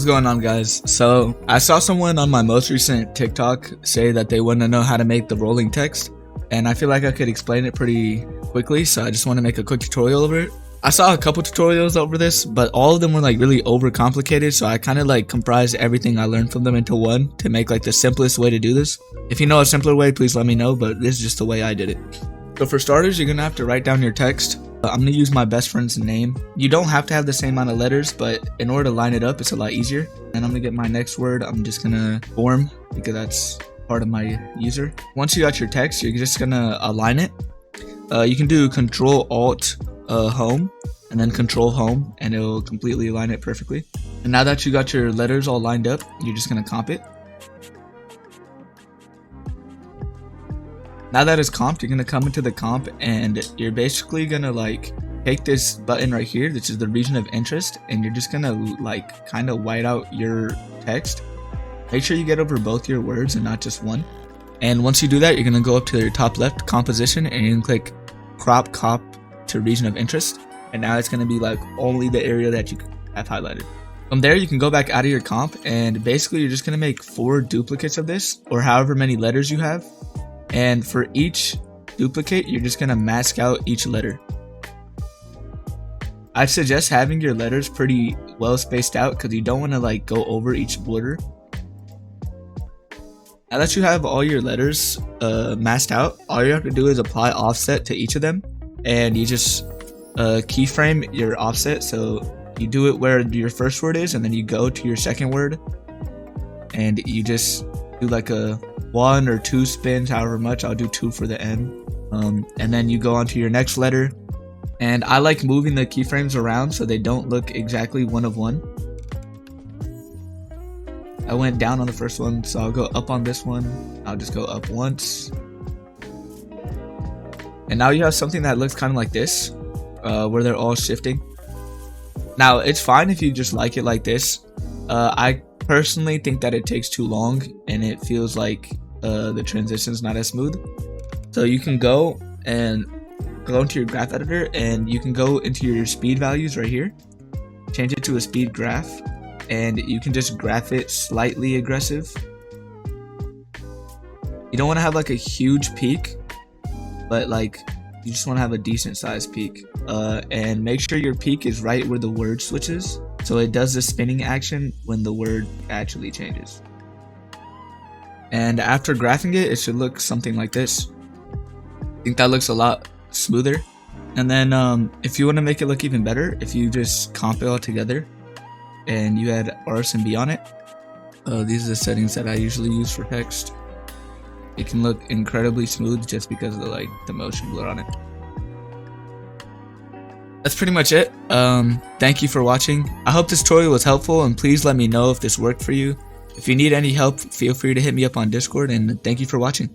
going on, guys? So I saw someone on my most recent TikTok say that they want to know how to make the rolling text, and I feel like I could explain it pretty quickly, so I just want to make a quick tutorial over it. I saw a couple tutorials over this, but all of them were like really overcomplicated, so I kind of like comprised everything I learned from them into one to make like the simplest way to do this. If you know a simpler way, please let me know, but this is just the way I did it. So for starters, you're gonna have to write down your text. I'm gonna use my best friend's name. You don't have to have the same amount of letters, but in order to line it up, it's a lot easier. And I'm gonna get my next word. I'm just gonna form because that's part of my user. Once you got your text, you're just gonna align it. You can do Control Alt Home and then Control Home, and it'll completely align it perfectly. And now that you got your letters all lined up, you're just gonna comp it. Now that it's comped, you're gonna come into the comp and you're basically gonna like take this button right here, which is the region of interest, and you're just gonna like kind of white out your text. Make sure you get over both your words and not just one. And once you do that, you're gonna go up to your top left composition and you can click crop to region of interest. And now it's gonna be like only the area that you have highlighted. From there, you can go back out of your comp and basically you're just gonna make 4 duplicates of this, or however many letters you have. And for each duplicate, you're just gonna mask out each letter. I'd suggest having your letters pretty well spaced out because you don't want to like go over each border. Now that you have all your letters masked out, all you have to do is apply offset to each of them, and you just keyframe your offset. So you do it where your first word is, and then you go to your second word, and you just do like a 1 or 2 spins, however much. I'll do 2 for the N. And then you go on to your next letter. And I like moving the keyframes around so they don't look exactly one of one. I went down on the first one, so I'll go up on this one. I'll just go up once. And now you have something that looks kind of like this, where they're all shifting. Now, it's fine if you just like it like this. I personally think that it takes too long and it feels like the transition's not as smooth. So you can go into your graph editor and you can go into your speed values right here, change it to a speed graph, and you can just graph it slightly aggressive. You don't want to have like a huge peak, but like you just want to have a decent sized peak, and make sure your peak is right where the word switches, so it does the spinning action when the word actually changes. And after graphing it, it should look something like this. I think that looks a lot smoother. And then if you want to make it look even better, if you just comp it all together and you add RSMB on it, these are the settings that I usually use for text. It can look incredibly smooth just because of the motion blur on it. That's pretty much it. Thank you for watching. I hope this tutorial was helpful, and please let me know if this worked for you. If you need any help, feel free to hit me up on Discord, and thank you for watching.